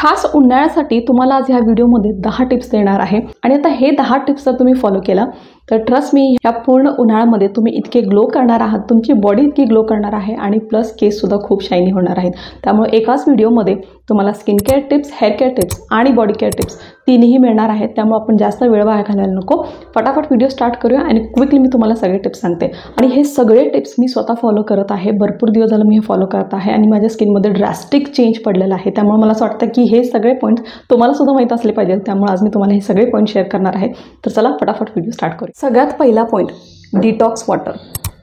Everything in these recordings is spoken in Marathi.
खास उन्हाळ्यासाठी तुम्हाला आज ह्या व्हिडिओमध्ये 10 टिप्स देणार आहे आणि आता हे 10 टिप्स जर तुम्ही फॉलो केला तर ट्रस्ट मी ह्या पूर्ण उन्हाळ्यामध्ये तुम्ही इतके ग्लो करणार आहात, तुमची बॉडी इतकी ग्लो करणार आहे आणि प्लस केससुद्धा खूप शायनी होणार आहेत। त्यामुळे एकाच व्हिडिओमध्ये तुम्हाला skin care tips, hair care tips आणि बॉडी केअर टिप्स तिन्ही मिळणार आहेत। त्यामुळे आपण जास्त वेळ वाया घालवायला नको, फटाफट व्हिडिओ स्टार्ट करूया आणि क्विकली मी तुम्हाला सगळे टिप्स सांगते। आणि हे सगळे टिप्स मी स्वतः फॉलो करत आहे, भरपूर दिवस झालं मी हे फॉलो करत आहे आणि माझ्या स्किनमध्ये ड्रास्टिक चेंज पडलेला आहे। त्यामुळे मला असं वाटतं की हे सगळे पॉईंट्स तुम्हाला सुद्धा माहीत असले पाहिजे, त्यामुळे आज मी तुम्हाला हे सगळे पॉईंट शेअर करणार आहे। तर चला फटाफट व्हिडिओ स्टार्ट करूया। सगळ्यात पहिला point, detox water.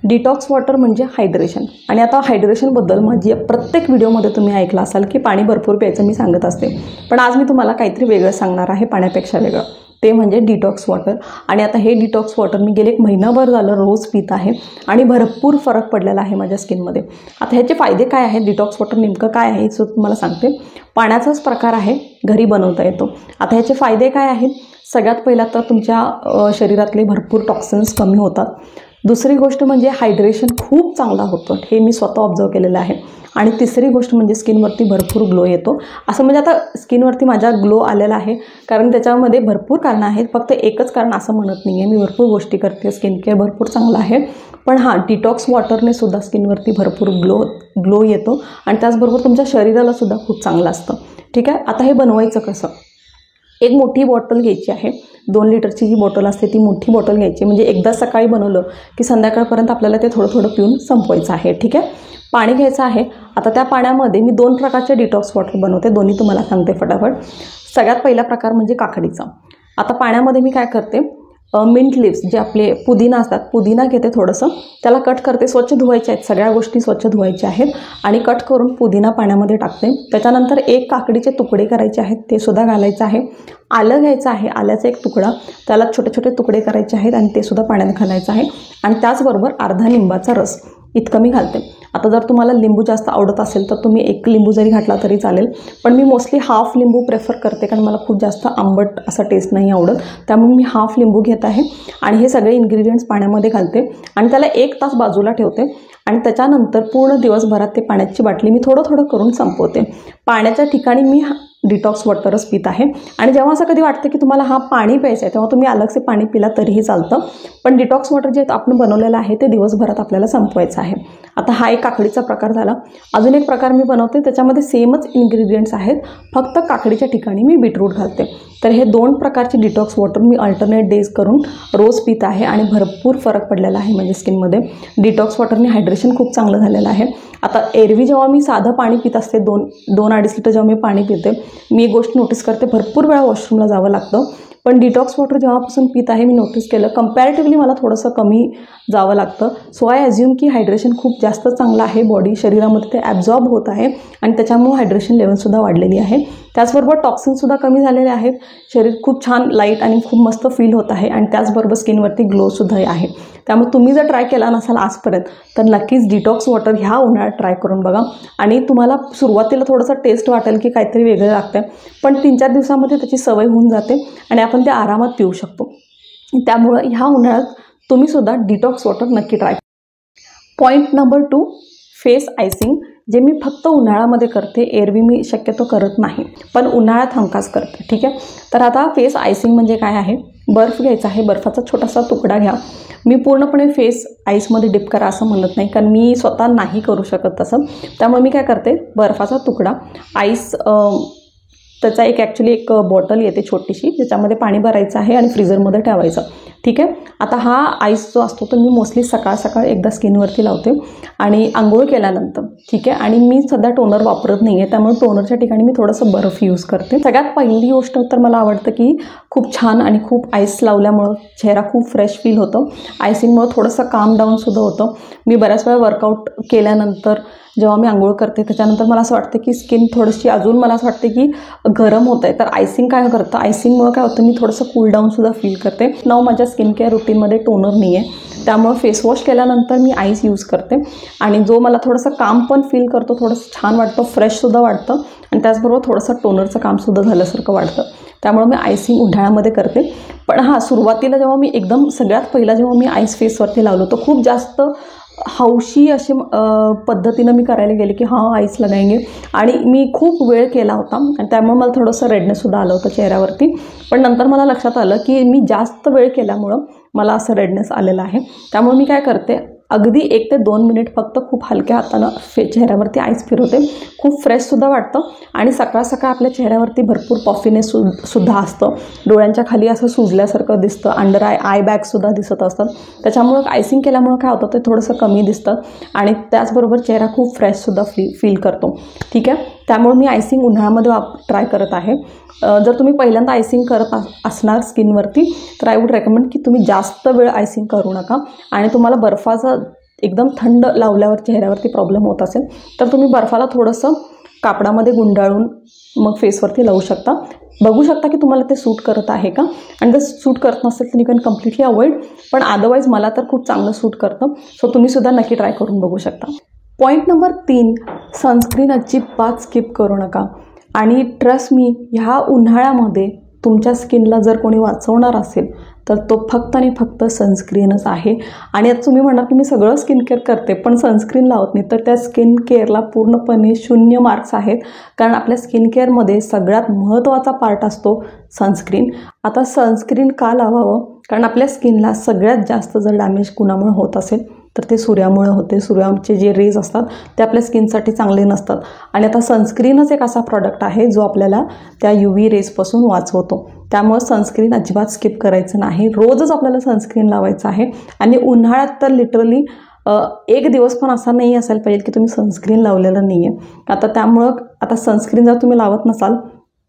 Detox water म्हणजे हायड्रेशन। आणि आता हायड्रेशनबद्दल माझी प्रत्येक व्हिडिओमध्ये तुम्ही ऐकलं असाल की पाणी भरपूर प्यायचं मी सांगत असते, पण आज मी तुम्हाला काहीतरी वेगळं सांगणार आहे, पाण्यापेक्षा वेगळं, ते म्हणजे डिटॉक्स वॉटर। आणि आता हे डिटॉक्स वॉटर मी गेले 1 महिनाभर झालं रोज पित आहे आणि भरपूर फरक पडलेला आहे माझ्या स्किनमध्ये। आता ह्याचे फायदे काय आहेत, डिटॉक्स वॉटर नेमकं काय आहे हे तुम्हाला सांगते। पाण्याचाच प्रकार आहे, घरी बनवता येतो। आता ह्याचे फायदे काय आहेत, सगळ्यात पहिला तर तुमच्या शरीरातले भरपूर टॉक्सिन्स कमी होतात। दुसरी गोष्ट म्हणजे हायड्रेशन खूप चांगला होतं, हे मी स्वतः ऑब्झर्व केलेलं आहे। आणि तिसरी गोष्ट म्हणजे स्किनवरती भरपूर ग्लो येतो। असं म्हणजे आता स्किनवरती माझ्या ग्लो आलेला आहे कारण त्याच्यामध्ये भरपूर कारणं आहेत, फक्त एकच कारण असं म्हणत नाही आहे, मी भरपूर गोष्टी करते, स्किन केअर भरपूर चांगलं आहे। पण हां, डिटॉक्स वॉटरने सुद्धा स्किनवरती भरपूर ग्लो येतो आणि त्याचबरोबर तुमच्या शरीराला सुद्धा खूप चांगलं असतं। ठीक आहे, आता हे बनवायचं कसं, एक मोठी बॉटल घ्यायची आहे, 2 लिटरची जी बॉटल असते ती मोठी बॉटल घ्यायची, म्हणजे एकदा सकाळी बनवलं की संध्याकाळपर्यंत आपल्याला ते थोडं थोडं पिऊन संपवायचं आहे। ठीक आहे, पाणी घ्यायचं आहे। आता त्या पाण्यामध्ये मी 2 प्रकारचे डिटॉक्स वॉटर बनवते, दोन्ही तुम्हाला सांगते फटाफट। सगळ्यात पहिला प्रकार म्हणजे काकडीचा। आता पाण्यामध्ये मी काय करते, मिंट लिव्स जे आपले पुदिना असतात, पुदिना घेते, थोडंसं त्याला कट करते, स्वच्छ धुवायचे आहेत, सगळ्या गोष्टी स्वच्छ धुवायच्या आहेत आणि कट करून पुदिना पाण्यामध्ये टाकते। त्याच्यानंतर 1 काकडीचे तुकडे करायचे आहेत, ते सुद्धा घालायचं आहे। आलं घ्यायचं आहे, आल्याचा 1 तुकडा, त्याला छोटे छोटे तुकडे करायचे आहेत आणि ते सुद्धा पाण्यात घालायचं आहे। आणि त्याचबरोबर अर्धा लिंबाचा रस इतकं मी घालते। आता जर तुम्हाला लिंबू जास्त आवडत असेल तर तुम्ही 1 लिंबू जरी घातला तरी चालेल, पण मी मोस्टली हाफ लिंबू प्रेफर करते कारण मला खूप जास्त आंबट असा टेस्ट नाही आवडत, त्यामुळे मी हाफ लिंबू घेत आहे आणि हे सगळे इन्ग्रेडियंट्स पाण्यामध्ये घालते आणि त्याला 1 तास बाजूला ठेवते आणि त्याच्यानंतर पूर्ण दिवसभरात ते पाण्याची बाटली मी थोडं थोडं करून संपवते। पाण्याच्या ठिकाणी मी डिटॉक्स वॉटरच पित आहे। आणि जेव्हा असं कधी वाटतं की तुम्हाला हा पाणी प्यायचं आहे तेव्हा तुम्ही अलगसे पाणी पिला तरीही चालतं, पण डिटॉक्स वॉटर जे आपण बनवलेलं आहे ते दिवसभरात आपल्याला संपवायचं आहे। आता हा एक काकडीचा प्रकार झाला। अजून एक प्रकार मी बनवते, त्याच्यामध्ये सेमच इन्ग्रेडियंट्स आहेत, फक्त काकडीच्या ठिकाणी मी बीटरूट घालते। तर हे 2 प्रकारचे डिटॉक्स वॉटर मी अल्टरनेट डेज करून रोज पित आहे आणि भरपूर फरक पडलेला आहे माझ्या स्किनमध्ये। डिटॉक्स वॉटरने हायड्रेशन खूप चांगलं झालेलं आहे। आता एरवी जेव्हा मी साधं पाणी पित असते, 2-2.5 लिटर जेव्हा मी पाणी पिते, मी एक गोष्ट नोटीस करते, भरपूर वेळा वॉशरूमला जावं लागतं, पण डिटॉक्स वॉटर जेव्हापासून पित आहे मी नोटीस केलं कंपॅरेटिव्हली मला थोडंसं कमी जावं लागतं। सो आय ॲज्युम की हायड्रेशन खूप जास्त चांगलं आहे, बॉडी शरीरामध्ये ते ॲब्झॉर्ब होत आहे आणि त्याच्यामुळे हायड्रेशन लेवलसुद्धा वाढलेली आहे। त्याचबरोबर टॉक्सिनसुद्धा कमी झालेले आहेत, शरीर खूप छान लाईट आणि खूप मस्त फील होत आहे आणि त्याचबरोबर स्किनवरती ग्लोसुद्धा आहे। त्यामुळे तुम्ही जर ट्राय केला नसाल आजपर्यंत तर नक्कीच डिटॉक्स वॉटर ह्या उन्हाळ्यात ट्राय करून बघा आणि तुम्हाला सुरुवातीला थोडंसं टेस्ट वाटेल की काहीतरी वेगळं लागतं, पण 3-4 दिवसामध्ये त्याची सवय होऊन जाते आणि आपण ते आरामात पिऊ शकतो। त्यामुळं ह्या उन्हाळ्यात तुम्ही सुद्धा डिटॉक्स वॉटर नक्की try. Point number 2, face icing, जे मी फक्त उन्हाळ्यामध्ये करते, एरवी मी शक्यतो करत नाही, पण उन्हाळ्यात हमखास करते। ठीक आहे, तर आता फेस आयसिंग म्हणजे काय आहे, बर्फ घ्यायचा आहे, बर्फाचा छोटासा तुकडा घ्या। मी पूर्णपणे फेस आईसमध्ये डिप करा असं म्हणत नाही कारण मी स्वतः नाही करू शकत तसं, त्यामुळे मी काय करते, बर्फाचा तुकडा, आईस, त्याचा एक बॉटल येते छोटीशी, ज्याच्यामध्ये पाणी भरायचं आहे आणि फ्रीझरमध्ये ठेवायचं। ठीक आहे, आता हा आईस जो असतो तो मी मोस्टली सकाळ सकाळ एकदा स्किनवरती लावते आणि आंघोळ केल्यानंतर। ठीक आहे, आणि मी सध्या टोनर वापरत नाही आहे, त्यामुळे टोनरच्या ठिकाणी मी थोडंसं बर्फ यूज करते। सगळ्यात पहिली गोष्ट तर मला आवडतं की खूप छान आणि खूप आईस लावल्यामुळं चेहरा खूप फ्रेश फील होतं, आयसिंगमुळं थोडंसं काम डाऊनसुद्धा होतं। मी बऱ्याच वेळा वर्कआउट केल्यानंतर जेव्हा मी आंघोळ करते त्याच्यानंतर मला असं वाटतं की स्किन थोडीशी अजून मला असं वाटते की गरम होत आहे, तर आयसिंग काय करतं, आयसिंगमुळं काय होतं, मी थोडंसं कूल डाऊनसुद्धा फील करते। नाव माझ्या स्किन केअर रुटीनमध्ये टोनर नाही आहे, त्यामुळे फेस वॉश केल्यानंतर मी आईस यूज करते आणि जो मला थोडंसं काम पण फील करतो, थोडंसं छान वाटतं, फ्रेशसुद्धा वाटतं आणि त्याचबरोबर थोडंसं टोनरचं कामसुद्धा झाल्यासारखं वाटतं, त्यामुळे मी आयसिंग उन्हाळ्यामध्ये करते। पण हां, सुरुवातीला जेव्हा मी एकदम सगळ्यात पहिला जेव्हा मी आईस फेसवरती लावलो तो खूप जास्त हौशी अशी पद्धतीनं मी करायला गेले की हां आईस लगाएंगे, आणि मी खूप वेळ केला होता आणि त्यामुळे मला थोडंसं रेडनेससुद्धा आलं होतं चेहऱ्यावरती. पण नंतर मला लक्षात आलं की मी जास्त वेळ केल्यामुळं मला असं रेडनेस आलेलं आहे. त्यामुळे मी काय करते, अगदी 1 ते 2 मिनिट फक्त खूप हलक्या हातानं चेहऱ्यावरती आईस फिरवते. खूप फ्रेशसुद्धा वाटतं आणि सकाळ सकाळ आपल्या चेहऱ्यावरती भरपूर पॉफिनेस सुद्धा असतं. डोळ्यांच्या खाली असं सुजल्यासारखं दिसतं, अंडर आय बॅगसुद्धा दिसत असतात. त्याच्यामुळं आयसिंग केल्यामुळं काय होतं, ते थोडंसं कमी दिसतं आणि त्याचबरोबर चेहरा खूप फ्रेशसुद्धा फील करतो. ठीक आहे, त्यामुळे मी आयसिंग उन्हाळ्यामध्ये ट्राय करत आहे. जर तुम्ही पहिल्यांदा आयसिंग करत असणार स्किनवरती तर आय वुड रेकमेंड की तुम्ही जास्त वेळ आयसिंग करू नका. आणि तुम्हाला बर्फाचा एकदम थंड लावल्यावर चेहऱ्यावरती प्रॉब्लेम होत असेल तर तुम्ही बर्फाला थोडंसं कापडामध्ये गुंडाळून मग फेसवरती लावू शकता. बघू शकता की तुम्हाला ते सूट करत आहे का, आणि जर सूट करत नसेल तर यू कॅन कम्प्लिटली अवॉइड. पण अदरवाईज मला तर खूप चांगलं सूट करतं. सो तुम्हीसुद्धा नक्की ट्राय करून बघू शकता. पॉईंट नंबर 3, सनस्क्रीन अजिबात स्किप करू नका. आणि ट्रस्ट मी, ह्या उन्हाळ्यामध्ये तुमच्या स्किनला जर कोणी वाचवणार असेल तर तो फक्त आणि फक्त सनस्क्रीनच आहे. आणि आता तुम्ही म्हणाल की मी सगळं स्किन केअर करते पण सनस्क्रीन लावत नाही, तर त्या स्किन केअरला पूर्णपणे 0 मार्क्स आहेत. कारण आपल्या स्किन केअरमध्ये सगळ्यात महत्त्वाचा पार्ट असतो सनस्क्रीन. आता सनस्क्रीन का लावावं, कारण आपल्या स्किनला सगळ्यात जास्त जर डॅमेज कुणामुळे होत असेल तर ते सूर्यामुळे होते. सूर्याचे जे रेज असतात ते आपल्या स्किनसाठी चांगले नसतात. आणि आता सनस्क्रीनच एक असा प्रॉडक्ट आहे जो आपल्याला त्या UV रेजपासून वाचवतो. त्यामुळे सनस्क्रीन अजिबात स्किप करायचं नाही. रोजच आपल्याला सनस्क्रीन लावायचं आहे. आणि उन्हाळ्यात तर लिटरली 1 दिवस पण असा नाही असायला पाहिजे की तुम्ही सनस्क्रीन लावलेलं नाही आहे. आता त्यामुळं आता सनस्क्रीन जर तुम्ही लावत नसाल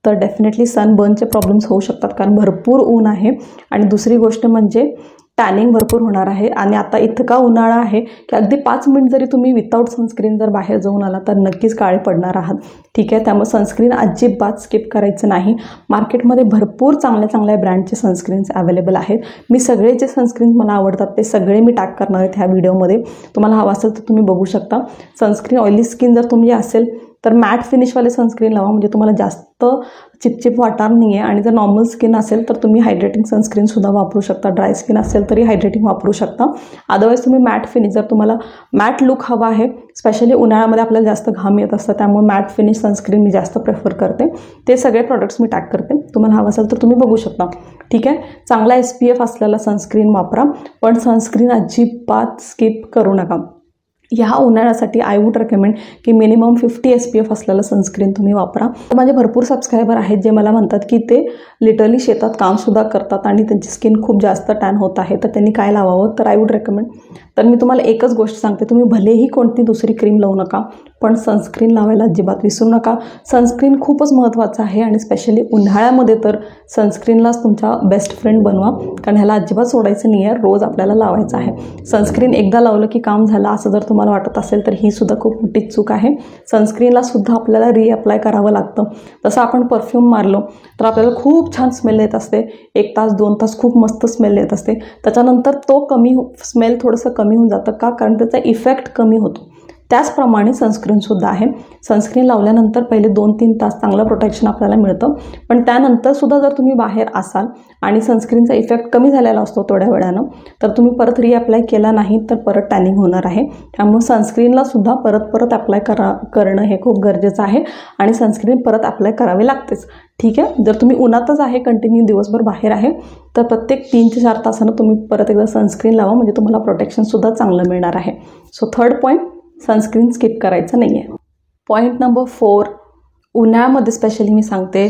तर डेफिनेटली सनबर्नचे प्रॉब्लेम्स होऊ शकतात, कारण भरपूर ऊन आहे. आणि दुसरी गोष्ट म्हणजे टॅनिंग भरपूर होणार आहे. आणि आता इतका उन्हाळा आहे की अगदी 5 मिनिट जरी तुम्ही विदाऊट सनस्क्रीन जर बाहेर जाऊन आला तर नक्कीच काळे पडणार आहात. ठीक आहे, त्यामुळे सनस्क्रीन अजिबात स्किप करायचं नाही. मार्केटमध्ये भरपूर चांगल्या ब्रँडचे सनस्क्रीन्स अवेलेबल आहेत. मी सगळे जे सनस्क्रीन मला आवडतात ते सगळे मी टॅग करणार आहेत ह्या व्हिडिओमध्ये. तुम्हाला हवं असेल तर तुम्ही बघू शकता. सनस्क्रीन ऑइली स्किन जर तुमची असेल तर मॅट फिनिशवाले सनस्क्रीन लावा, म्हणजे तुम्हाला जास्त चिपचिप वाटणार नाही आहे. आणि जर नॉर्मल स्किन असेल तर तुम्ही हायड्रेटिंग सनस्क्रीनसुद्धा वापरू शकता. ड्राय स्किन असेल तरी हायड्रेटिंग वापरू शकता. अदरवाईज तुम्ही मॅट फिनिश, जर तुम्हाला मॅट लुक हवा आहे, स्पेशली उन्हाळ्यामध्ये आपल्याला जास्त घाम येत असतं, त्यामुळे मॅट फिनिश सनस्क्रीन मी जास्त प्रेफर करते. ते सगळे प्रॉडक्ट्स मी टॅग करते. तुम्हाला हवं असेल तर तुम्ही बघू शकता. ठीक आहे, चांगला SPF असलेला सनस्क्रीन वापरा, पण सनस्क्रीन अजिबात स्किप करू नका. ह्या उन्हाळ्यासाठी आय वुड रेकमेंड की मिनिमम 50 SPF असलेलं सनस्क्रीन तुम्ही वापरा. तर माझे भरपूर सबस्क्रायबर आहेत जे मला म्हणतात की ते लिटरली शेतात कामसुद्धा करतात आणि त्यांची स्किन खूप जास्त टॅन होत आहे, तर त्यांनी काय लावावं. तर आय वुड रेकमेंड, तर मी तुम्हाला एकच गोष्ट सांगते, तुम्ही भलेही कोणती दुसरी क्रीम लावू नका पण सनस्क्रीन लावायला अजिबात विसरू नका. सनस्क्रीन खूपच महत्त्वाचं आहे आणि स्पेशली उन्हाळ्यामध्ये तर सनस्क्रीनलाच तुमचा बेस्ट फ्रेंड बनवा, कारण ह्याला अजिबात सोडायचं नाही आहे. रोज आपल्याला लावायचं आहे. सनस्क्रीन एकदा लावलं की काम झालं असं जर तुम्हाला वाटत असेल तर ही सुद्धा खूप मोठी चूक आहे. सनस्क्रीनला सुद्धा आपल्याला रिअप्लाय करावं लागतं. जसं आपण परफ्यूम मारलो तर आपल्याला खूप छान स्मेल येत असते, 1 तास 2 तास खूप मस्त स्मेल येत असते. त्याच्यानंतर तो स्मेल थोडंसं कमी होऊन जातं का, कारण त्याचा इफेक्ट कमी होतो. त्याचप्रमाणे सनस्क्रीनसुद्धा आहे. सनस्क्रीन लावल्यानंतर पहिले 2-3 तास चांगलं प्रोटेक्शन आपल्याला मिळतं, पण त्यानंतरसुद्धा जर तुम्ही बाहेर असाल आणि सनस्क्रीनचा इफेक्ट कमी झालेला असतो थोड्या वेळानं, तर तुम्ही परत रिअप्लाय केला नाही तर परत टॅनिंग होणार आहे. त्यामुळे सनस्क्रीनलासुद्धा परत अप्लाय करणं हे खूप गरजेचं आहे आणि सनस्क्रीन परत अप्लाय करावी लागतेच. ठीक आहे, जर तुम्ही उन्हातच आहे, कंटिन्यू दिवसभर बाहेर आहे, तर प्रत्येक 3 ते 4 तासानं तुम्ही परत एकदा सनस्क्रीन लावा, म्हणजे तुम्हाला प्रोटेक्शनसुद्धा चांगलं मिळणार आहे. So 3rd point, sunscreen skip करायचं नाही आहे. पॉईंट नंबर 4, उन्हाळ्यामध्ये स्पेशली मी सांगते,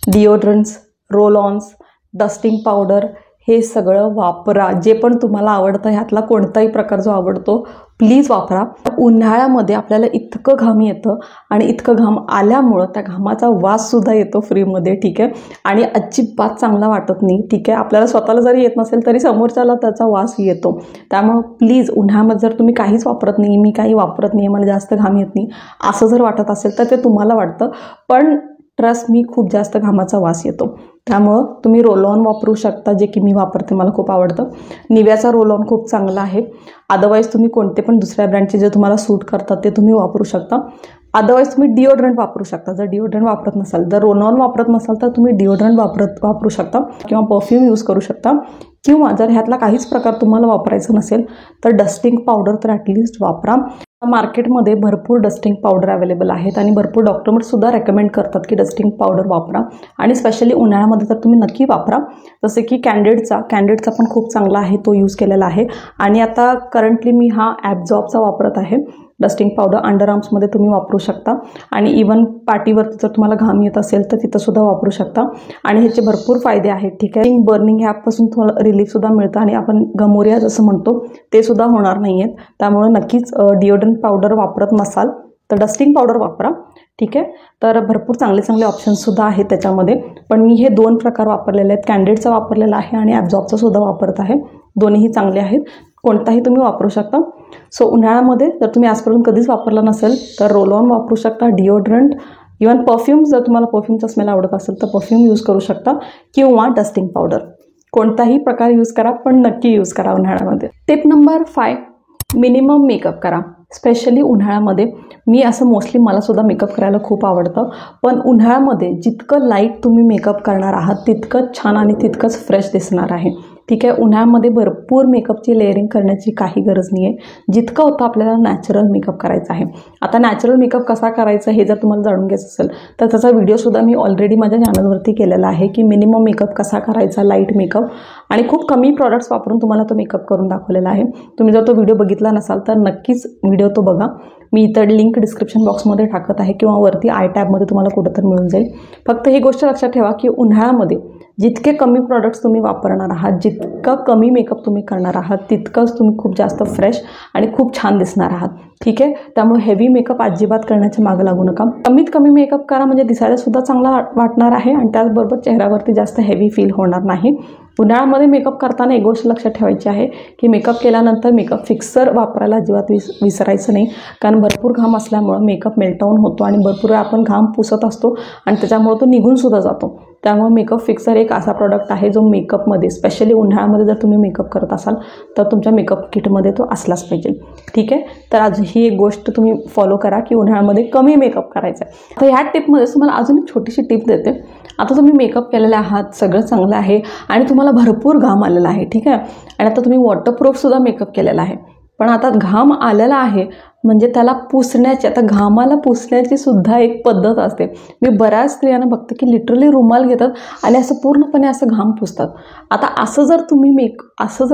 डिओड्रंट्स, रोल ऑन्स, डस्टिंग पावडर हे सगळं वापरा. जे पण तुम्हाला आवडतं, ह्यातला कोणताही प्रकार जो आवडतो प्लीज वापरा. उन्हाळ्यामध्ये आपल्याला इतकं घाम येतं आणि इतकं घाम आल्यामुळं त्या घामाचा वाससुद्धा येतो फ्रीमध्ये. ठीक आहे, आणि अजिबात चांगला वाटत नाही. ठीक आहे, आपल्याला स्वतःला जरी येत नसेल तरी समोरच्याला त्याचा वास येतो. त्यामुळं प्लीज उन्हाळ्यामध्ये जर तुम्ही काहीच वापरत नाही, मी काही वापरत नाही, मला जास्त घाम येत नाही असं जर वाटत असेल तर ते तुम्हाला वाटतं, पण ट्रस्ट मी, खूप जास्त घामाचा वास येतो. त्यामुळं तुम्ही रोल ऑन वापरू शकता, जे की मी वापरते, मला खूप आवडतं. निव्याचा रोल ऑन खूप चांगला आहे. अदरवाईज तुम्ही कोणते पण दुसऱ्या ब्रँडचे जे तुम्हाला सूट करतात ते तुम्ही वापरू शकता. अदरवाईज तुम्ही डिओड्रंट वापरू शकता. जर डिओड्रंट वापरत नसाल, जर रोल ऑन वापरत नसाल तर तुम्ही डिओड्रंट वापरू शकता किंवा परफ्यूम यूज करू शकता. किंवा जर ह्यातला काहीच प्रकार तुम्हाला वापरायचं नसेल तर डस्टिंग पावडर तर ॲटलिस्ट वापरा. मार्केटमध्ये भरपूर डस्टिंग पावडर अवेलेबल आहेत आणि भरपूर डॉक्टरसुद्धा रेकमेंड करतात की डस्टिंग पावडर वापरा आणि स्पेशली उन्हाळ्यामध्ये तर तुम्ही नक्की वापरा. जसे की कॅन्डिडचा पण खूप चांगला आहे, तो यूज केलेला आहे. आणि आता करंटली मी हा ॲब्झॉर्बचा वापरत आहे डस्टिंग पावडर. अंडर आर्म्समध्ये तुम्ही वापरू शकता आणि इवन पाठीवरती जर तुम्हाला घाम येत असेल तर तिथंसुद्धा वापरू शकता आणि ह्याचे भरपूर फायदे आहेत. ठीक आहे, बर्निंग ह्यापासून तुम्हाला रिलीफसुद्धा मिळतं आणि आपण गमोरिया जसं म्हणतो ते सुद्धा होणार नाही आहेत. त्यामुळे नक्कीच डिओड्रंट पावडर वापरत नसाल तर डस्टिंग पावडर वापरा. ठीक आहे, तर भरपूर चांगले ऑप्शन्ससुद्धा आहेत त्याच्यामध्ये. पण मी हे 2 प्रकार वापरलेले आहेत. कॅन्डिडचा वापरलेला आहे आणि ॲब्झॉर्बचा सुद्धा वापरत आहे. दोन्हीही चांगले आहेत, कोणताही तुम्ही वापरू शकता. सो उन्हाळ्यामध्ये जर तुम्ही आजपर्यंत कधीच वापरला नसेल तर रोल ऑन वापरू शकता, डिओड्रंट, इवन परफ्यूम. जर तुम्हाला परफ्यूमचा स्मेल आवडत असेल तर परफ्यूम यूज करू शकता किंवा डस्टिंग पावडर. कोणताही प्रकार यूज करा, पण नक्की यूज करा उन्हाळ्यामध्ये. टिप नंबर 5, मिनिमम मेकअप करा. स्पेशली उन्हाळ्यामध्ये मी असं मोस्टली मलासुद्धा मेकअप करायला खूप आवडतं, पण उन्हाळ्यामध्ये जितकं लाईट तुम्ही मेकअप करणार आहात तितकंच छान आणि तितकंच फ्रेश दिसणार आहे. ठीक आहे, उन्हाळ्यामध्ये भरपूर मेकअपची लेअरिंग करण्याची काही गरज नाही आहे. जितकं होतं आपल्याला नॅचरल मेकअप करायचा आहे. आता नॅचरल मेकअप कसा करायचा हे जर तुम्हाला जाणून घ्यायचं असेल तर त्याचा व्हिडिओसुद्धा मी ऑलरेडी माझ्या चॅनलवरती केलेला आहे की मिनिमम मेकअप कसा करायचा, लाईट मेकअप, आणि खूप कमी प्रॉडक्ट्स वापरून तुम्हाला तो मेकअप करून दाखवलेला आहे. तुम्ही जर तो व्हिडिओ बघितला नसाल तर नक्कीच व्हिडिओ तो बघा. मी इतर लिंक डिस्क्रिप्शन बॉक्समध्ये टाकत आहे किंवा वरती आय टॅबमध्ये तुम्हाला कुठंतरी मिळून जाईल. फक्त ही गोष्ट लक्षात ठेवा की उन्हाळ्यामध्ये जितके कमी प्रॉडक्ट्स तुम्ही वापरणार आहात, जितका कमी मेकअप तुम्ही करणार आहात तितकंच तुम्ही खूप जास्त फ्रेश आणि खूप छान दिसणार आहात. ठीक आहे, त्यामुळे हेवी मेकअप अजिबात करण्याच्या मागं लागू नका. कमीत कमी मेकअप करा, म्हणजे दिसायलासुद्धा चांगला वाटणार आहे आणि त्याचबरोबर चेहऱ्यावरती जास्त हेवी फील होणार नाही. उन्हाळ्यामध्ये मेकअप करताना एक गोष्ट लक्षात ठेवायची आहे की मेकअप केल्यानंतर मेकअप फिक्सर वापरायला अजिबात विसरायचं नाही, कारण भरपूर घाम असल्यामुळं मेकअप मेल्टडाऊन होतो आणि भरपूर आपण घाम पुसत असतो आणि त्याच्यामुळे तो निघूनसुद्धा जातो. त्यामुळे मेकअप फिक्सर एक असा प्रॉडक्ट आहे जो मेकअपमध्ये, स्पेशली उन्हाळ्यामध्ये जर तुम्ही मेकअप करत असाल तर तुमच्या मेकअप किटमध्ये तो असलाच पाहिजे. ठीक आहे, तर आज ही एक गोष्ट तुम्ही फॉलो करा की उन्हाळ्यामध्ये कमी मेकअप करायचा आहे. तर ह्या टिपमध्ये तुम्हाला अजून एक छोटीशी टिप देते. आता तुम्ही मेकअप केलेले आहात, सगळं चांगलं आहे आणि तुम्हाला भरपूर घाम आलेला आहे. ठीक आहे, आणि आता तुम्ही वॉटरप्रूफसुद्धा मेकअप केलेला आहे, पण आता घाम आलेला आहे म्हणजे त्याला पुसण्याची, आता घामाला पुसण्याची सुद्धा एक पद्धत असते. मी बऱ्याच स्त्रियांना बघते की लिटरली रुमाल घेतात आणि असं पूर्णपणे असं घाम पुसतात. आता असं जर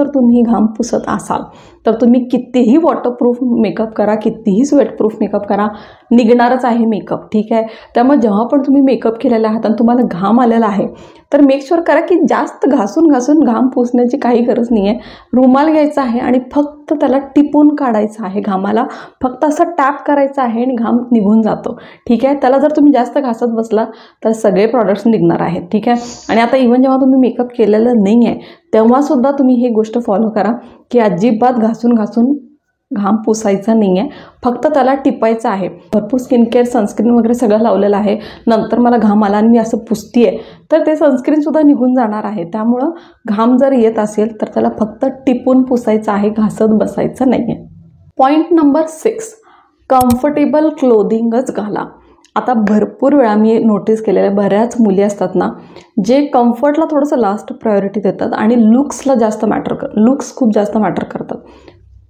तुम्ही घाम पुसत असाल तर तुम्ही कितीही वॉटरप्रूफ मेकअप करा, कितीही स्वेटप्रूफ मेकअप करा, निघणारच आहे मेकअप. ठीक आहे, त्यामुळे जेव्हा पण तुम्ही मेकअप केलेला आहात आणि तुम्हाला घाम आलेला आहे तर मेक शुअर करा की जास्त घासून घाम पुसण्याची काही गरज नाही आहे. रुमाल घ्यायचा आहे आणि फक्त त्याला टिपून काढायचं आहे. घामाला फक्त असं टॅप करायचं आहे आणि घाम निघून जातो. ठीक आहे, त्याला जर तुम्ही जास्त घासत बसला तर सगळे प्रॉडक्ट्स निघणार आहेत. ठीक आहे, आणि आता इव्हन जेव्हा तुम्ही मेकअप केलेलं नाही आहे तेव्हासुद्धा तुम्ही ही गोष्ट फॉलो करा की अजिबात घासून घाम पुसायचा नाही आहे, फक्त त्याला टिपायचं आहे. भरपूर स्किन केअर, सनस्क्रीन वगैरे सगळं लावलेलं आहे. नंतर मला घाम आला आणि मी असं पुसते आहे तर ते सनस्क्रीनसुद्धा निघून जाणार आहे. त्यामुळं घाम जर येत असेल तर त्याला फक्त टिपून पुसायचं आहे, घासत बसायचं नाही आहे. पॉईंट नंबर 6, कम्फर्टेबल क्लोदिंगच घाला. आता भरपूर वेळा मी नोटीस केलेल्या बऱ्याच मुली असतात ना, जे कम्फर्टला थोडंसं लास्ट प्रायोरिटी देतात आणि लुक्सला जास्त लुक्स खूप जास्त मॅटर करतात.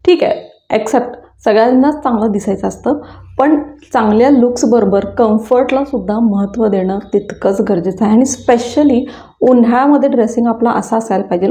ठीक आहे, ॲक्सेप्ट, सगळ्यांनाच चांगलं दिसायचं असतं, पण चांगल्या लुक्सबरोबर कम्फर्टला सुद्धा महत्त्व देणं तितकंच गरजेचं आहे. आणि स्पेशली उन्हाळ्यामध्ये ड्रेसिंग आपला असा असायला पाहिजे,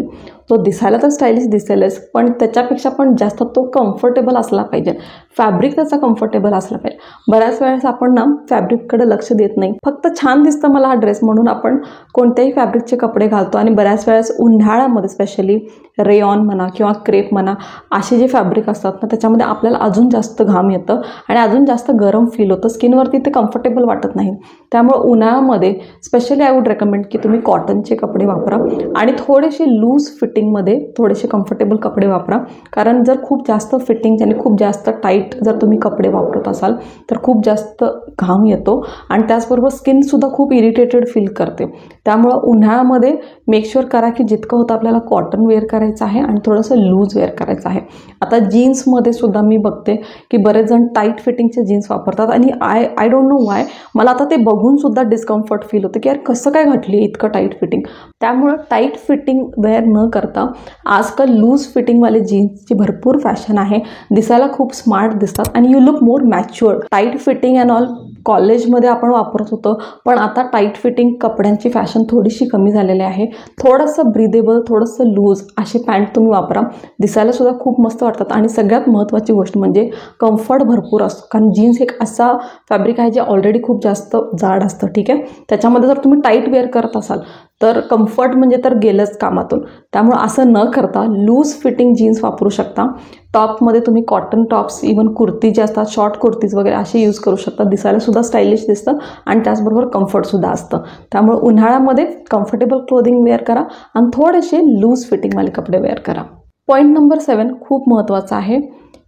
तो दिसायला तर स्टायलिश दिसेलच, पण त्याच्यापेक्षा पण जास्त तो कम्फर्टेबल असला पाहिजे. फॅब्रिक त्याचा कम्फर्टेबल असला पाहिजे. बऱ्याच वेळेस आपण ना फॅब्रिककडे लक्ष देत नाही, फक्त छान दिसतं मला हा ड्रेस म्हणून आपण कोणत्याही फॅब्रिकचे कपडे घालतो. आणि बऱ्याच वेळेस उन्हाळ्यामध्ये स्पेशली रेयॉन म्हणा किंवा क्रेप म्हणा, असे जे फॅब्रिक असतात ना त्याच्यामध्ये आपल्याला अजून जास्त घाम येतं आणि अजून जास्त गरम फील होतं, स्किनवरती ते कम्फर्टेबल वाटत नाही. त्यामुळे उन्हाळ्यामध्ये स्पेशली आय वुड रेकमेंड की तुम्ही कॉटनचे कपडे वापरा आणि थोडेसे लूज फिटिंगमध्ये थोडेसे कम्फर्टेबल कपडे वापरा. कारण जर खूप जास्त फिटिंग आणि खूप जास्त टाईट जर तुम्ही कपडे वापरत असाल तर खूप जास्त घाम येतो आणि त्याचबरोबर स्किनसुद्धा खूप इरिटेटेड फील करते. त्यामुळं उन्हाळ्यामध्ये मेक शुअर करा की जितकं होतं आपल्याला कॉटन वेअर करायचं आहे आणि थोडंसं लूज वेअर करायचं आहे. आता जीन्समध्ये सुद्धा मी बघते की बरेच जण टाईट फिटिंगचे जीन्स वापरतात आणि आय डोंट नो वाय मला आता ते बघूनसुद्धा डिस्कम्फर्ट फील होतं की यार कसं काय घातली इतकं टाईट फिटिंग. त्यामुळं टाईट फिटिंग वेअर न करता आजकाल लूज फिटिंगवाले जीन्सची भरपूर फॅशन आहे. दिसायला खूप स्मार्ट दिसतात आणि you look more matured. Tight fitting and all कॉलेजमध्ये आपण वापरत होतो, पण आता टाईट फिटिंग कपड्यांची फॅशन थोडीशी कमी झालेली आहे. थोडंसं ब्रीदेबल, थोडंसं लूज असे पॅन्ट तुम्ही वापरा, दिसायला सुद्धा खूप मस्त वाटतात. आणि सगळ्यात महत्त्वाची गोष्ट म्हणजे कम्फर्ट भरपूर असतो, कारण जीन्स एक असा फॅब्रिक आहे जे ऑलरेडी खूप जास्त जाड असतं. ठीक आहे, त्याच्यामध्ये जर तुम्ही टाईट वेअर करत असाल तर कम्फर्ट म्हणजे तर गेलंच कामातून. त्यामुळे असं न करता लूज फिटिंग जीन्स वापरू शकता. टॉपमध्ये तुम्ही कॉटन टॉप्स, इवन कुर्ती जे असतात, शॉर्ट कुर्तीज वगैरे असे यूज करू शकता. दिसायला सुद्धा स्टायलिश दिसतं आणि त्याचबरोबर कम्फर्टसुद्धा असतं. त्यामुळे उन्हाळ्यामध्ये कम्फर्टेबल क्लोदिंग वेअर करा आणि थोडेसे लूज फिटिंगवाले कपडे वेअर करा. पॉईंट नंबर 7 खूप महत्त्वाचा आहे.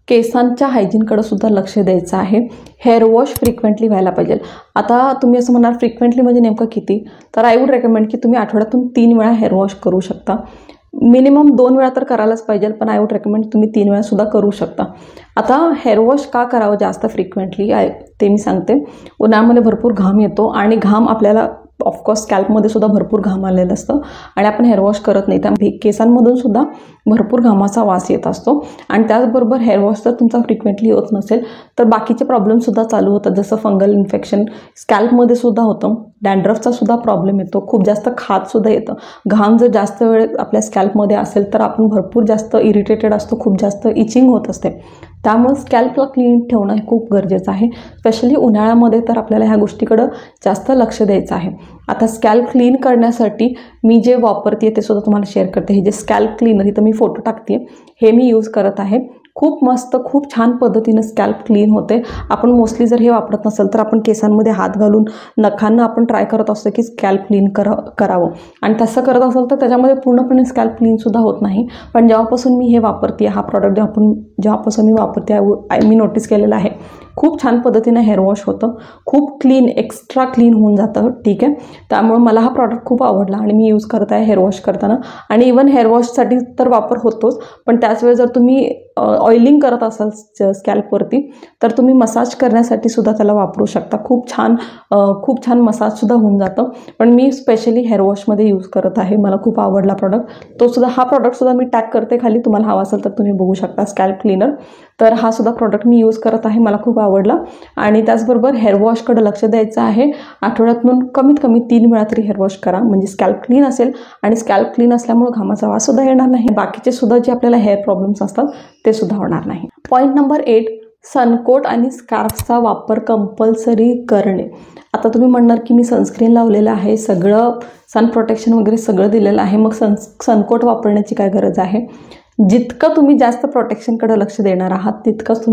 केसांच्या हायजीनकडे सुद्धा लक्ष द्यायचं आहे. हेअर वॉश फ्रिक्वेंटली व्हायला पाहिजे. आता तुम्ही असं म्हणाल फ्रिक्वेंटली म्हणजे नेमकं किती, तर आय वूड रेकमेंड की तुम्ही आठवड्यातून 3 वेळा हेअर वॉश करू शकता. मिनिमम 2 वेळा तर करायलाच पाहिजे, पण आय वूड रेकमेंड तुम्ही 3 वेळा सुद्धा करू शकता. आता हेअर वॉश का करावं जास्त फ्रिक्वेंटली ते मी सांगते. उन्हाळ्यामध्ये भरपूर घाम येतो आणि घाम आपल्याला ऑफकोर्स स्कॅल्पमध्ये सुद्धा भरपूर घाम आलेलं असतं आणि आपण हेअर वॉश करत नाही, त्यामुळे केसांमधून सुद्धा भरपूर घामाचा वास येत असतो. आणि त्याचबरोबर हेअर वॉश जर तुमचा फ्रिक्वेंटली होत नसेल तर बाकीचे प्रॉब्लेमसुद्धा चालू होतात, जसं फंगल इन्फेक्शन स्कॅल्पमध्ये सुद्धा होतं, डॅन्ड्रफचा सुद्धा प्रॉब्लेम येतो, खूप जास्त खाजसुद्धा येतं. घाम जर जास्त वेळ आपल्या स्कॅल्पमध्ये असेल तर आपण भरपूर जास्त इरिटेटेड असतो, खूप जास्त इचिंग होत असते. त्यामुळे स्कॅल्पला क्लीन ठेवणं हे खूप गरजेचं आहे. स्पेशली उन्हाळ्यामध्ये तर आपल्याला ह्या गोष्टीकडं जास्त लक्ष द्यायचं आहे. आता स्कॅल्प क्लीन करण्यासाठी मी जे वापरते ते सुद्धा तुम्हाला शेअर करते. हे जे स्कॅल्प क्लीनर इथं मी फोटो टाकते, हे मी यूज करत आहे. खूप मस्त, खूप छान पद्धतीनं स्कॅल्प क्लीन होते. आपण मोस्टली जर हे वापरत नसेल तर आपण केसांमध्ये हात घालून नखांना आपण ट्राय करत असतो की स्कॅल्प क्लीन करावं आणि तसं करत असेल तर त्याच्यामध्ये पूर्णपणे स्कॅल्प क्लीनसुद्धा होत नाही. पण जेव्हापासून मी हे वापरते, हा प्रॉडक्ट जेव्हापासून मी वापरते मी नोटीस केलेलं आहे खूप छान पद्धतीनं हेअर वॉश होतं, खूप क्लीन, एक्स्ट्रा क्लीन होऊन जातं. ठीक आहे, त्यामुळे मला हा प्रॉडक्ट खूप आवडला आणि मी यूज करत आहे हेअर वॉश करताना. आणि इवन हेअर वॉशसाठी तर वापर होतोच, पण त्याच वेळी जर तुम्ही ऑइलिंग करत असाल स्कॅल्पवरती तर तुम्ही मसाज करण्यासाठी सुद्धा त्याला वापरू शकता. खूप छान मसाजसुद्धा होऊन जातं. पण मी स्पेशली हेअर वॉशमध्ये यूज करत आहे, मला खूप आवडला प्रॉडक्ट. हा प्रॉडक्टसुद्धा मी टॅग करते खाली, तुम्हाला हवा असेल तर तुम्ही बघू शकता, स्कॅल्प क्लीनर. तर हा सुद्धा प्रॉडक्ट मी यूज करत आहे, मला खूप आवडला. आणि त्याचबरोबर हेअर वॉशकडे लक्ष द्यायचं आहे. आठवड्यातून कमीत कमी 3 वेळा तरी हेअर वॉश करा, म्हणजे स्कॅल्प क्लीन असेल आणि स्कॅल्प क्लीन असल्यामुळे घामाचा वास सुद्धा येणार नाही. बाकीचे सुद्धा जे आपल्याला हेअर प्रॉब्लेम्स असतात ते सुद्धा होणार नाही. पॉईंट नंबर 8 सनकोट आणि स्कार्फचा वापर कंपल्सरी करणे. आता तुम्ही म्हणणार की मी सनस्क्रीन लावलेलं आहे, सगळं सन प्रोटेक्शन वगैरे सगळं दिलेलं आहे, मग सनकोट वापरण्याची काय गरज आहे. जितकं तुम्ही जास्त प्रोटेक्शनकडे लक्ष देणार आहात तितकंच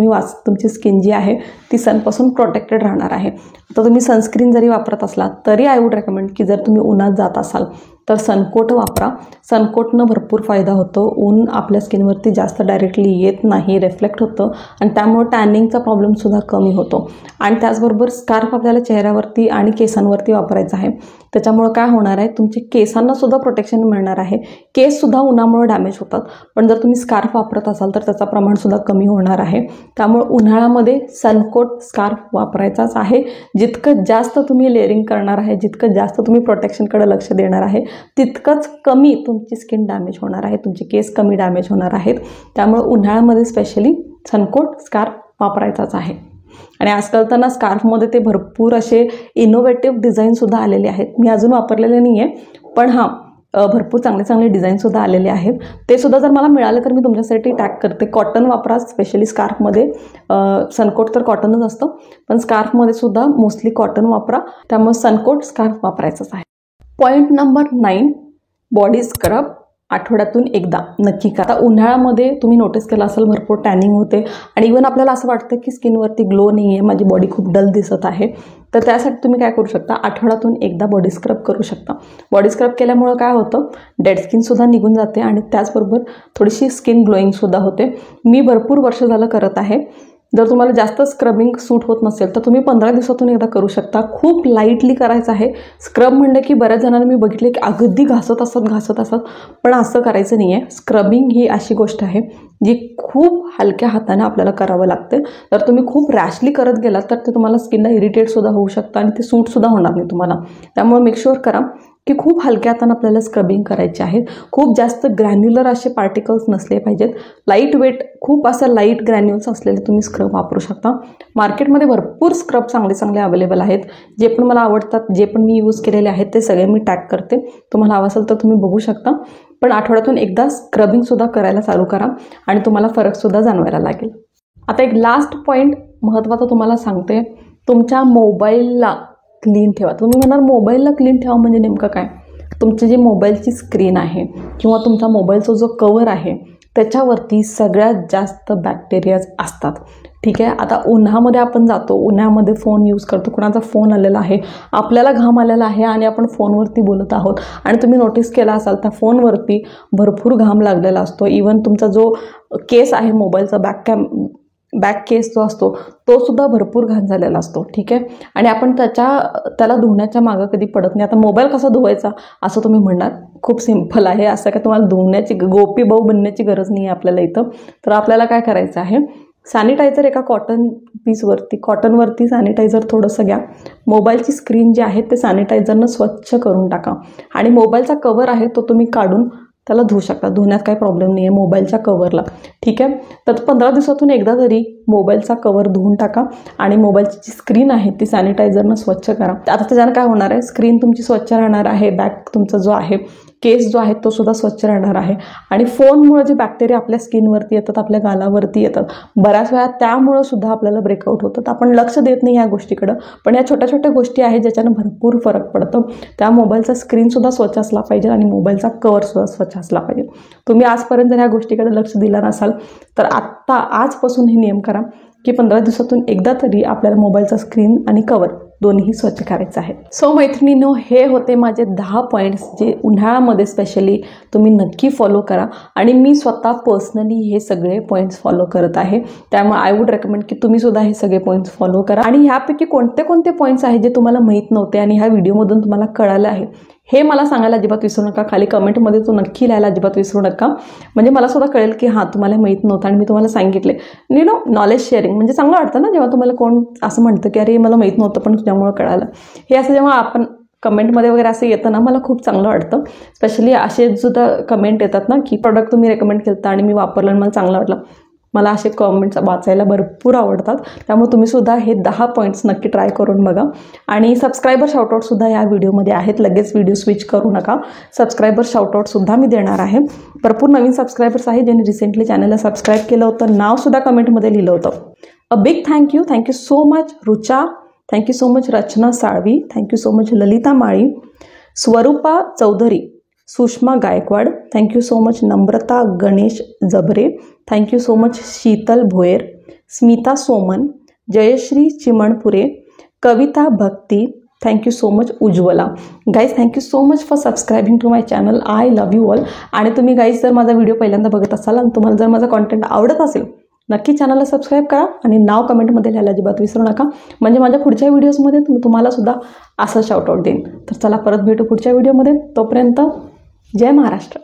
तुमची स्किन जी आहे ती सनपासून प्रोटेक्टेड राहणार आहे. आता तुम्ही सनस्क्रीन जरी वापरत असला तरी आय वूड रेकमेंड की जर तुम्ही उन्हात जात असाल तर सनकोट वापरा. सनकोटनं भरपूर फायदा होतो. ऊन आपल्या स्किनवरती जास्त डायरेक्टली येत नाही, रिफ्लेक्ट होतं आणि त्यामुळे टॅनिंगचा प्रॉब्लेमसुद्धा कमी होतो. आणि त्याचबरोबर स्कार्फ आपल्याला चेहऱ्यावरती आणि केसांवरती वापरायचा आहे. त्याच्यामुळं काय होणार आहे, तुमच्या केसांनासुद्धा प्रोटेक्शन मिळणार आहे. केससुद्धा उन्हामुळे डॅमेज होतात, पण जर तुम्ही स्कार्फ वापरत असाल तर त्याचं प्रमाणसुद्धा कमी होणार आहे. त्यामुळे उन्हाळ्यामध्ये सनकोट स्कार्फ वापरायचाच आहे. जितकं जास्त तुम्ही लेअरिंग करणार आहे, जितकं जास्त तुम्ही प्रोटेक्शनकडे लक्ष देणार आहे तितकंच कमी तुमची स्किन डॅमेज होणार आहे, तुमचे केस कमी डॅमेज होणार आहेत. त्यामुळे उन्हाळ्यामध्ये स्पेशली सनकोट स्कार्फ वापरायचाच आहे. आणि आजकाल तर ना स्कार्फमध्ये ते भरपूर असे इनोव्हेटिव्ह डिझाईनसुद्धा आलेले आहेत. मी अजून वापरलेले नाही आहे, पण भरपूर चांगले डिझाईनसुद्धा आलेले आहेत. ते सुद्धा जर मला मिळाले तर मी तुमच्यासाठी टॅग करते. कॉटन वापरा, स्पेशली स्कार्फमध्ये. सनकोट तर कॉटनच असतं, पण स्कार्फमध्ये सुद्धा मोस्टली कॉटन वापरा. त्यामुळे सनकोट स्कार्फ वापरायचंच आहे. पॉईंट नंबर 9 बॉडी स्क्रब आठवड्यातून एकदा नक्की करा. आता उन्हाळ्यामध्ये तुम्ही नोटीस केलं असेल भरपूर टॅनिंग होते आणि इवन आपल्याला असं वाटतं की स्किनवरती ग्लो नाही आहे, माझी बॉडी खूप डल दिसत आहे. तर त्यासाठी तुम्ही काय करू शकता, आठवड्यातून एकदा बॉडी स्क्रब करू शकता. बॉडी स्क्रब केल्यामुळं काय होतं, डेड स्किनसुद्धा निघून जाते आणि त्याचबरोबर थोडीशी स्किन ग्लोईंगसुद्धा होते. मी भरपूर वर्ष झालं करत आहे. जर तुम्हाला जास्त स्क्रबिंग सूट होत नसेल तर तुम्ही 15 दिवसातून एकदा करू शकता. खूप लाईटली करायचं आहे. स्क्रब म्हणलं की बऱ्याच जणांना मी बघितले की अगदी घासत असतात, पण असं करायचं नाही आहे. स्क्रबिंग ही अशी गोष्ट आहे जी खूप हलक्या हाताने आपल्याला करावं लागते. जर तुम्ही खूप रॅशली करत गेलात तर ते तुम्हाला स्किनला इरिटेटसुद्धा होऊ शकतं आणि ते सूटसुद्धा होणार नाही तुम्हाला. त्यामुळे मेक शुअर करा की खूप हलक्या हाताने आपल्याला स्क्रबिंग करायचे आहे. खूप जास्त ग्रॅन्युलर असे पार्टिकल्स नसले पाहिजेत. लाईट वेट, खूप असा लाईट ग्रॅन्युल्स असलेले तुम्ही स्क्रब वापरू शकता. मार्केटमध्ये भरपूर स्क्रब चांगले अवेलेबल आहेत. जे पण मला आवडतात, जे पण मी यूज केलेले आहेत ते सगळे मी टॅग करते. तुम्हाला हवं असेल तर तुम्ही बघू शकता. पण आठवड्यातून एकदा स्क्रबिंगसुद्धा करायला चालू करा आणि तुम्हाला फरकसुद्धा जाणवायला लागेल. आता एक लास्ट पॉईंट महत्त्वाचा तुम्हाला सांगते. तुमच्या मोबाईलला क्लीन ठेवा. तुम्ही म्हणाल मोबाईलला क्लीन ठेवा म्हणजे नेमकं काय? तुमची जी मोबाईलची स्क्रीन आहे किंवा तुमचा मोबाईलचा जो कवर आहे त्याच्यावरती सगळ्यात जास्त बॅक्टेरियाज असतात. ठीक आहे. आता उन्हामध्ये आपण जातो, उन्हामध्ये फोन यूज करतो, कुणाचा फोन आलेला आहे, आपल्याला घाम आलेला आहे आणि आपण फोनवरती बोलत आहोत आणि तुम्ही नोटीस केला असाल त्या फोनवरती भरपूर घाम लागलेला असतो. इवन तुमचा जो केस आहे मोबाईलचा बॅक केस जो असतो तो सुद्धा भरपूर घाण झालेला असतो. ठीक आहे. आणि आपण त्याला धुण्याच्या मागं कधी पडत नाही. आता मोबाईल कसा धुवायचा असं तुम्ही म्हणणार, खूप सिंपल आहे. असं काय तुम्हाला धुवण्याची गोपी भाऊ बनण्याची गरज नाही आहे आपल्याला इथं. तर आपल्याला काय करायचं आहे, सॅनिटायझर एका कॉटनवरती सॅनिटायझर थोडंसं घ्या. मोबाईलची स्क्रीन जी आहे ते सॅनिटायझरनं स्वच्छ करून टाका आणि मोबाईलचा कवर आहे तो तुम्ही काढून त्याला धुवू शकता. धुण्यात काही प्रॉब्लेम नाही आहे मोबाईलच्या कवरला. ठीक आहे. तर 15 दिवसातून एकदा तरी मोबाईलचा कवर धुवून टाका आणि मोबाईलची जी स्क्रीन आहे ती सॅनिटायझरनं स्वच्छ करा. आता त्याच्यानं काय होणार आहे, स्क्रीन तुमची स्वच्छ राहणार आहे, बॅक तुमचा जो आहे केस जो आहे तो सुद्धा स्वच्छ राहणार आहे आणि फोनमुळे जे बॅक्टेरिया आपल्या स्किनवरती येतात, आपल्या गालावरती येतात, बऱ्याच वेळा त्यामुळं सुद्धा आपल्याला ब्रेकआउट होतात. आपण लक्ष देत नाही या गोष्टीकडं, पण या छोट्या छोट्या गोष्टी आहेत ज्याच्यानं भरपूर फरक पडतो. त्या मोबाईलचा स्क्रीनसुद्धा स्वच्छ असला पाहिजे आणि मोबाईलचा कवरसुद्धा स्वच्छ असला पाहिजे. तुम्ही आजपर्यंत जर ह्या गोष्टीकडे लक्ष दिलं नसाल तर आजपासून हे नियम करा की 15 दिवसातून एकदा तरी आपल्याला मोबाईलचा स्क्रीन आणि कवर दोन्ही स्वच्छ करायचं आहे. सो मैत्रिणींनो, हे होते माझे 10 पॉईंट्स जे उन्हाळ्यामध्ये स्पेशली तुम्ही नक्की फॉलो करा आणि मी स्वतः पर्सनली हे सगळे पॉईंट्स फॉलो करत आहे. त्यामुळे आय वुड रेकमेंड की तुम्ही सुद्धा हे सगळे पॉईंट्स फॉलो करा आणि ह्यापैकी कोणते पॉईंट्स आहेत जे तुम्हाला माहीत नव्हते आणि ह्या व्हिडिओमधून तुम्हाला कळालं आहे हे मला सांगायला अजिबात विसरू नका. खाली कमेंटमध्ये तो नक्की लिहायला अजिबात विसरू नका. म्हणजे मला सुद्धा कळेल की हां, तुम्हाला माहीत नव्हतं आणि मी तुम्हाला सांगितले. नॉलेज शेअरिंग म्हणजे चांगलं वाटतं ना, जेव्हा तुम्हाला कोण असं म्हणतं की अरे मला माहीत नव्हतं पण तुझ्यामुळे कळालं. हे असं जेव्हा आपण कमेंटमध्ये वगैरे असं येतं ना, मला खूप चांगलं वाटतं. स्पेशली असे सुद्धा कमेंट येतात ना की प्रॉडक्ट तुम्ही रेकमेंड केलं आणि मी वापरलं आणि मला चांगलं वाटलं. मला असे कमेंट्स वाचायला भरपूर आवडतात. त्यामुळे तुम्ही सुद्धा हे 10 पॉईंट्स नक्की ट्राय करून बघा. आणि सबस्क्रायबर शाउटआउटसुद्धा या व्हिडिओमध्ये आहेत. लगेच व्हिडिओ स्विच करू नका. सबस्क्रायबर शाउटआउटसुद्धा मी देणार आहे. भरपूर नवीन सबस्क्रायबर्स आहेत ज्यांनी रिसेंटली चॅनलला सबस्क्राईब केलं होतं, नावसुद्धा कमेंटमध्ये लिहिलं होतं. A big thank you so much Rucha, thank you so much Rachana Salvi, thank you so much Lalita Mali, Swarupa Chaudhari, Sushma Gaikwad, thank you so much Namrata Ganesh Jabre, thank you so much Sheetal Bhoyar, Smita Soman, Jayashree Chimanpure, Kavita Bhakti, thank you so much Ujjwala. Guys thank you so much for subscribing to my channel. I love you all. आणि तुम्ही गाईज जर माझा व्हिडिओ पहिल्यांदा बघत असाल आणि तुम्हाला जर माझा कॉन्टेंट आवडत असेल नक्की चॅनलला सबस्क्राईब करा आणि नाव कमेंटमध्ये लिहायला अजिबात विसरू नका. म्हणजे माझ्या पुढच्या व्हिडिओजमध्ये तुम्हाला सुद्धा असं शाउटआउट देईन. तर चला परत भेटू पुढच्या व्हिडिओमध्ये. तोपर्यंत जय महाराष्ट्र.